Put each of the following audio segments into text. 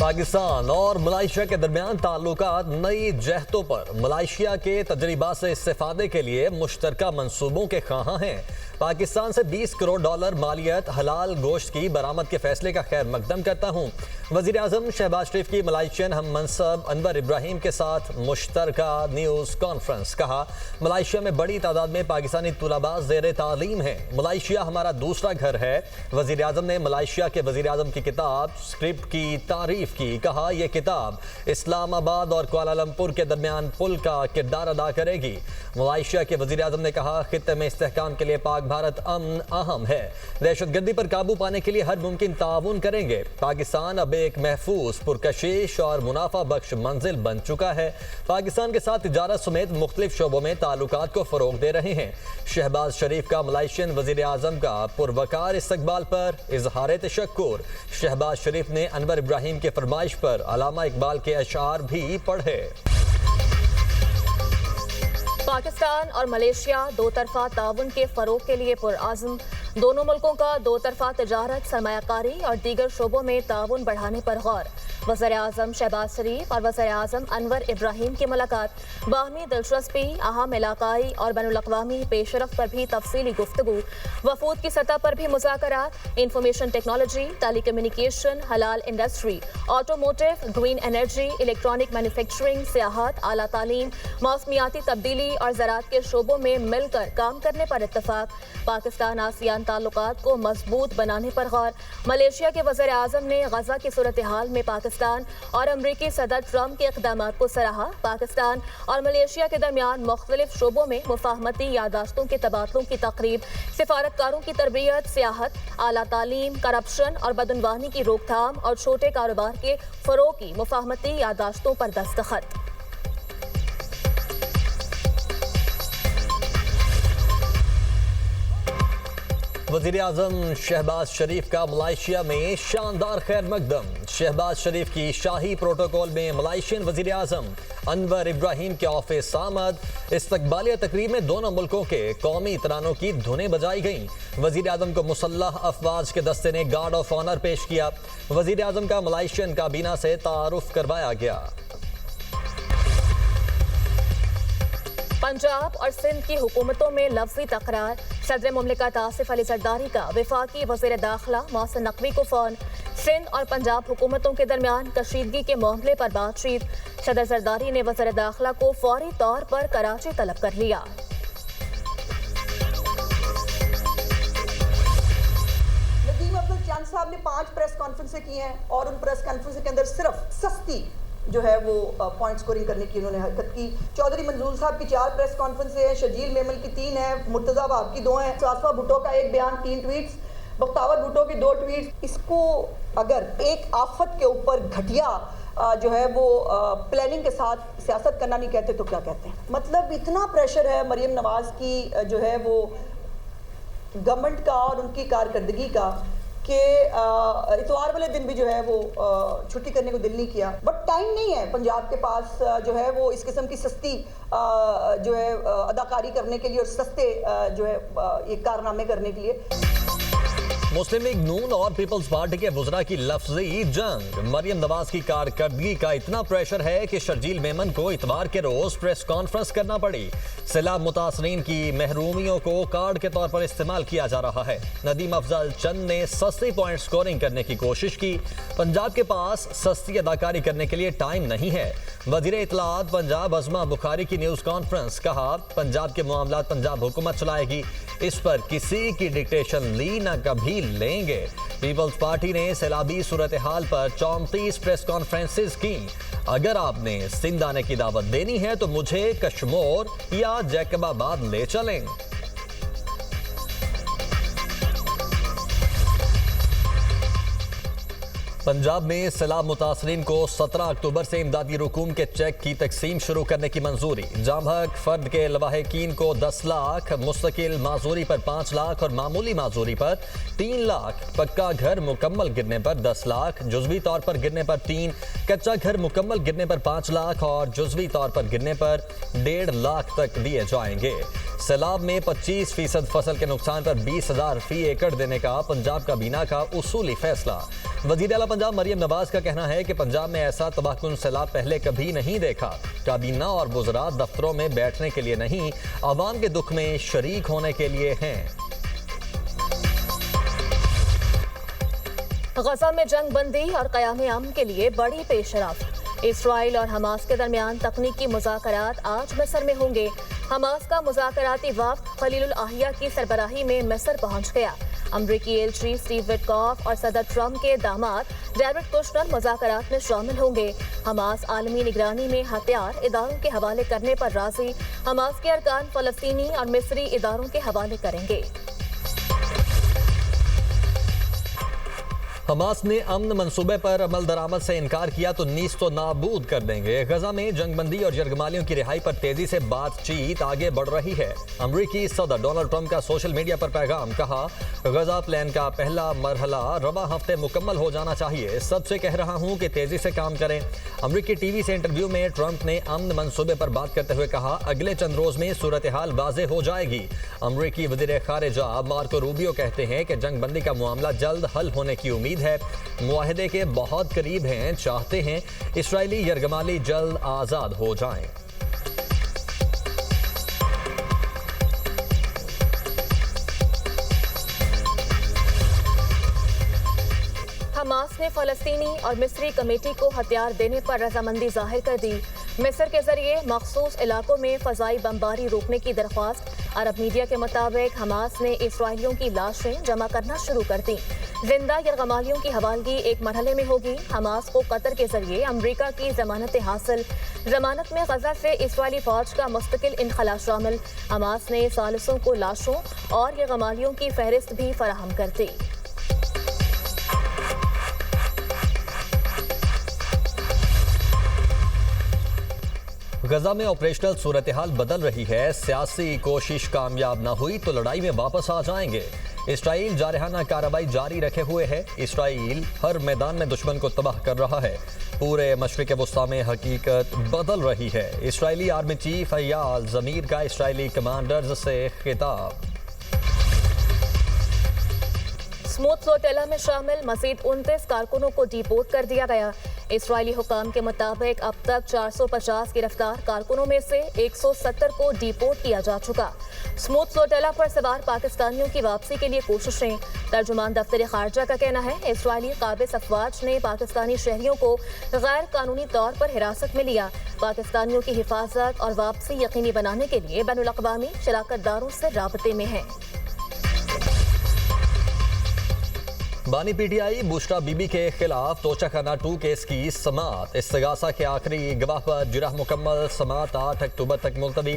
पाकिस्तान और मलाइशिया के दरमियान ताल्लुकात नई जहतों पर। मलाइशिया के तजर्बा से इस्तेफादे के लिए मुश्तरका मंसूबों के ख्वाहां हैं। पाकिस्तान से $20 करोड़ मालियत हलाल गोश्त की बरामद के फैसले का खैर मकदम करता हूँ। वज़ीर आज़म शहबाज शरीफ की मलाइशियन हम मनसब अनवर इब्राहिम के साथ मुश्तरका न्यूज़ कॉन्फ्रेंस। कहा, मलाइशिया में बड़ी तादाद में पाकिस्तानी तुलबा ज़ेर तालीम हैं। मलाइशिया हमारा दूसरा घर है। वज़ीर आज़म ने मलाइशिया के वज़ीर आज़म की किताब स्क्रिप्ट की तारीफ की। कहा, यह किताब इस्लामाबाद और कुआलालंपुर के दरमियान पुल का किरदार अदा करेगी। मलाइशिया के वज़ीर आज़म ने कहा, खित्ते में इस्तेहकाम के लिए पाक भारत अमन अहम है। दहशतगर्दी पर काबू पाने के लिए हर मुमकिन ताउन करेंगे। पाकिस्तान अब एक महफूज, पुरकशिश और मुनाफा बख्श मंजिल बन चुका है। पाकिस्तान के साथ तिजारत समेत मुख्तलिफ शोबों में ताल्लुकात को फ़रोग दे रहे हैं। शहबाज शरीफ का मलाइशियन वज़ीर आज़म का पुरवकार इस्तकबाल पर इजहार तशक्कुर। शहबाज शरीफ ने अनवर इब्राहिम के फरमाइश पर अल्लामा इकबाल के अशार भी पढ़े। पाकिस्तान और मलेशिया दो तरफा ताउन के फ़रोग के लिए पुरआज़म। दोनों मुल्कों का दो तरफा तजारत, सरमायाकारी और दीगर शोबों में ताउन बढ़ाने पर गौर। वज़ीर आज़म शहबाज शरीफ और वज़ीर आज़म अनवर इब्राहिम की मुलाकात। बाहमी दिलचस्पी, अहम इलाकाई और बैनुल-अक़वामी पेशरफ़्त पर भी तफसीली गुफ्तगू। वफूद की सतह पर भी मुज़ाकरात। इंफॉर्मेशन टेक्नोलॉजी, टेलीकम्युनिकेशन, हलाल industry, automotive, green energy, electronic manufacturing, सियाहत, आला तालीम, मौसमियाती तब्दीली और ज़राअत के शोबों में मिलकर काम करने पर इत्तफाक। पाकिस्तान आसियान ताल्लुकात को मजबूत बनाने पर गौर। मलेशिया के वज़ीर आज़म ने गजा की सूरत हाल में पाकिस्तान और अमरीकी सदर ट्रंप के इक़दामात को सराहा। पाकिस्तान और मलेशिया के दरमियान मुख्तलिफ शोबों में मुफाहमती यादाश्तों के तबादलों की तक़रीब, सिफारतकारों की तरबियत, सियाहत, आला तालीम, करप्शन और बदअनवानी की रोकथाम और छोटे कारोबार के फ़रोग़ की मुफाहमती यादाश्तों पर दस्तखत। वज़ीर आज़म शहबाज शरीफ का मलाइशिया में शानदार खैर मकदम। शहबाज शरीफ की शाही प्रोटोकॉल में मलाइशियन वज़ीर आज़म अनवर इब्राहिम के ऑफिस आमद। इस्तकबालिया तकरीब में दोनों मुल्कों के कौमी तरानों की धुनें बजाई गईं। वज़ीर आज़म को मुसल्लह अफवाज के दस्ते ने गार्ड ऑफ ऑनर पेश किया। वज़ीर आज़म का मलाइशियन काबीना से तारुफ करवाया गया। पंजाब और सिंध की हुकूमतों में लफ्जी तकरार। सदर मुमलिकत आसिफ अली जरदारी का वफाकी वज़ीर दाखिला मोहसिन नकवी को फ़ोन। सिंध और पंजाब हुकूमतों के दरमियान कशीदगी के मामले पर बातचीत। सदर जरदारी ने वज़ीर दाखिला को फौरी तौर पर कराची तलब कर लिया। नदीम अब्दुल चंद साहब ने 5 प्रेस कॉन्फ्रेंसें की हैं और उन प्रेस कॉन्फ्रेंस के अंदर सिर्फ सस्ती जो है वो पॉइंट स्कोरिंग करने की उन्होंने हरकत की। चौधरी मंजूर साहब की 4 प्रेस कॉन्फ्रेंसें हैं, शजील मेमन की 3 है, मुर्तज़ा वहाब की 2 हैं, सासवा भुट्टो का 1 बयान, 3 ट्वीट्स, बख्तावर भुट्टो की 2 ट्वीट्स। इसको अगर एक आफत के ऊपर घटिया जो है वो प्लानिंग के साथ सियासत करना नहीं कहते तो क्या कहते हैं? मतलब इतना प्रेशर है मरियम नवाज की जो है वो गवर्नमेंट का और उनकी कारकर्दगी का कि इतवार वाले दिन भी जो है वो छुट्टी करने को दिल नहीं किया। बट टाइम नहीं है पंजाब के पास जो है वो इस किस्म की सस्ती जो है अदाकारी करने के लिए और सस्ते जो है ये कारनामे करने के लिए। मुस्लिम लीग नून और पीपल्स पार्टी के वुज़रा की लफ्जी जंग। मरियम नवाज की कारकर्दगी का इतना प्रेशर है कि शर्जील मेमन को इतवार के रोज प्रेस कॉन्फ्रेंस करना पड़ी। सैलाब मुतासरीन की महरूमियों को कार्ड के तौर पर इस्तेमाल किया जा रहा है। नदीम अफजल चंद ने सस्ती पॉइंट स्कोरिंग करने की कोशिश की। पंजाब के पास सस्ती अदाकारी करने के लिए टाइम नहीं है। वज़ीर इत्तलात पंजाब अज़मा बुखारी की न्यूज़ कॉन्फ्रेंस। कहा, पंजाब के मामलात पंजाब हुकूमत चलाएगी, इस पर किसी की डिक्टेशन ली न कभी लेंगे। पीपल्स पार्टी ने सैलाबी सूरत हाल पर 34 प्रेस कॉन्फ्रेंसेस की। अगर आपने सिंध आने की दावत देनी है तो मुझे कश्मोर या जैकबाबाद ले चलें। पंजाब में सैलाब मुतासरीन को 17 अक्टूबर से इमदादी रकूम के चेक की तकसीम शुरू करने की मंजूरी। जामहक फर्द के लवाहिकीन को 10 लाख, मुस्तकिल माजूरी पर 5 लाख और मामूली माजूरी पर 3 लाख, पक्का घर मुकम्मल गिरने पर 10 लाख, जुज़वी तौर पर गिरने पर 3, कच्चा घर मुकम्मल गिरने पर 5 लाख और जुज़वी तौर पर गिरने पर 1.5 लाख तक दिए जाएंगे। सैलाब में 25% फसल के नुकसान पर 20,000 फी एकड़ देने का पंजाब काबीना का उसूली फैसला। वज़ीर आला पंजाब मरियम नवाज का कहना है कि पंजाब में ऐसा तबाहकुन सैलाब पहले कभी नहीं देखा। काबीना और वुज़रा दफ्तरों में बैठने के लिए नहीं, आवाम के दुख में शरीक होने के लिए हैं। गजा में जंग बंदी और क़याम अमन के लिए बड़ी पेशरफ्त। इसराइल और हमास के दरमियान तकनीकी मुज़ाकरात आज मिस्र में होंगे। हमास का मुज़ाकराती वफ़द खलीलुल अहिया की सरबराही में मिस्र पहुंच गया। अमरीकी एलची स्टीव विटकॉफ और सदर ट्रंप के दामाद डेविड कुशनर मुज़ाकरात में शामिल होंगे। हमास आलमी निगरानी में हथियार इदारों के हवाले करने पर राजी। हमास के अरकान फ़लस्तीनी और मिस्री इदारों के हवाले करेंगे। हमास ने अमन मंसूबे पर अमल दरामद से इनकार किया तो नीस तो नाबूद कर देंगे। गजा में जंगबंदी और यरगमालियों की रिहाई पर तेजी से बातचीत आगे बढ़ रही है। अमरीकी सदर डोनाल्ड ट्रंप का सोशल मीडिया पर पैगाम, कहा गजा प्लान का पहला मरहला रवा हफ्ते मुकम्मल हो जाना चाहिए। सबसे कह रहा हूं कि तेजी से काम करें। अमरीकी टीवी से इंटरव्यू में ट्रंप ने अमन मंसूबे पर बात करते हुए कहा, अगले चंद रोज में सूरत हाल वाज़ेह हो जाएगी। अमरीकी वज़ीर ख़ारिजा मार्को रूबियो कहते हैं कि जंगबंदी का मामला जल्द हल होने की उम्मीद है। मुआहदे के बहुत करीब हैं, चाहते हैं इस्राएली यरगमाली जल्द आजाद हो जाएं। हमास ने फ़लस्तीनी और मिस्री कमेटी को हथियार देने पर रजामंदी जाहिर कर दी। मिस्र के जरिए मखसूस इलाकों में फ़ज़ाई बमबारी रोकने की दरख्वास्त। अरब मीडिया के मुताबिक हमास ने इसराइलियों की लाशें जमा करना शुरू कर दी। जिंदा यरगमालियों की हवालगी एक मरहले में होगी। हमास को कतर के जरिए अमरीका की जमानत हासिल। जमानत में गजा से इसराइली फौज का मुस्तकिल इनखला शामिल। हमास ने सालिसों को लाशों और यरगमालियों की फहरिस्त भी फराहम कर दी। गजा में ऑपरेशनल सूरत हाल बदल रही है। सियासी कोशिश कामयाब न हुई तो लड़ाई में वापस आ जाएंगे। इसराइल जारहाना कार्रवाई जारी रखे हुए है। इसराइल हर मैदान में दुश्मन को तबाह कर रहा है। पूरे मशरिक़ वस्ता में हकीकत बदल रही है। इसराइली आर्मी चीफ अय्याल ज़मीर का इसराइली कमांडर्स से खिताब। स्मूथ फ्लोटेला में शामिल मजीद 29 कारकुनों को डिपोर्ट कर दिया गया। इसराइली हुकाम के मुताबिक अब तक 450 गिरफ्तार कारकुनों में से 170 को डिपोर्ट किया जा चुका। स्मूथ फ्लोटेला पर सवार पाकिस्तानियों की वापसी के लिए कोशिशें। तर्जुमान दफ्तर खारजा का कहना है, इसराइली काबिज अफवाज ने पाकिस्तानी शहरियों को गैर कानूनी तौर पर हिरासत में लिया। पाकिस्तानियों की हिफाजत और वापसी यकीनी बनाने के लिए बैनुल अक़वामी शराकतदारों से राबते में है। बानी पीटीआई बुशरा बीबी के खिलाफ तोशाखाना 2 केस की समाअत। इस्तिगासा के आखिरी गवाह पर जुर्ह मुकम्मल। समाअत 8 अक्टूबर तक मुलतवी।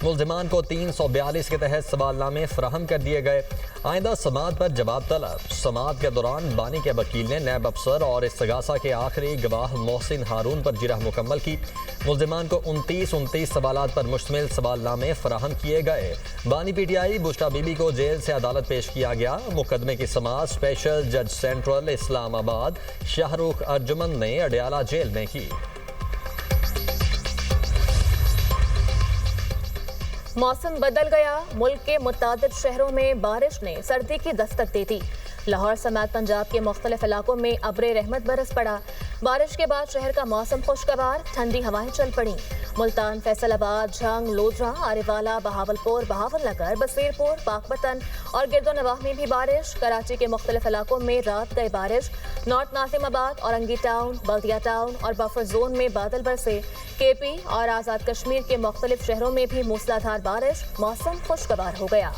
मुलजिमान को 342 के तहत सवालनामे फराहम कर दिए गए। आइंदा समाअत पर जवाब तलब। समाअत के दौरान बानी के वकील ने नैब अफसर और इस्तिगासा के आखिरी गवाह मोहसिन हारून पर जुर्ह मुकम्मल की। मुलजिमान को 29 सवालात पर मुश्तमिल सवालनामे फराहम किए गए। बानी पीटीआई बुशरा बीबी को जेल से अदालत पेश किया गया। मुकदमे की समाअत स्पेशल जज सेंट्रल इस्लामाबाद शाहरुख अर्जुमन ने अडयाला जेल में की। मौसम बदल गया। मुल्क के मुतादिद शहरों में बारिश ने सर्दी की दस्तक दे दी। लाहौर समेत पंजाब के मुख्तलिफ इलाकों में अब्रे रहमत बरस पड़ा। बारिश के बाद शहर का मौसम खुशगवार, ठंडी हवाएं चल पड़ी। मुल्तान, फैसलाबाद, झंग, लोधरा, आरेवाला, बहावलपुर, बहावलनगर, बसीरपुर, पाकपतन और गिरदोनवाह में भी बारिश। कराची के मुख्तलिफ इलाकों में रात गई बारिश। नॉर्थ नासिमाबाद, औरंगी टाउन, बल्दिया टाउन और बफर जोन में बादल बरसे। केपी और आज़ाद कश्मीर के मुख्तलिफ शहरों में भी मूसलाधार बारिश। मौसम खुशगवार हो गया।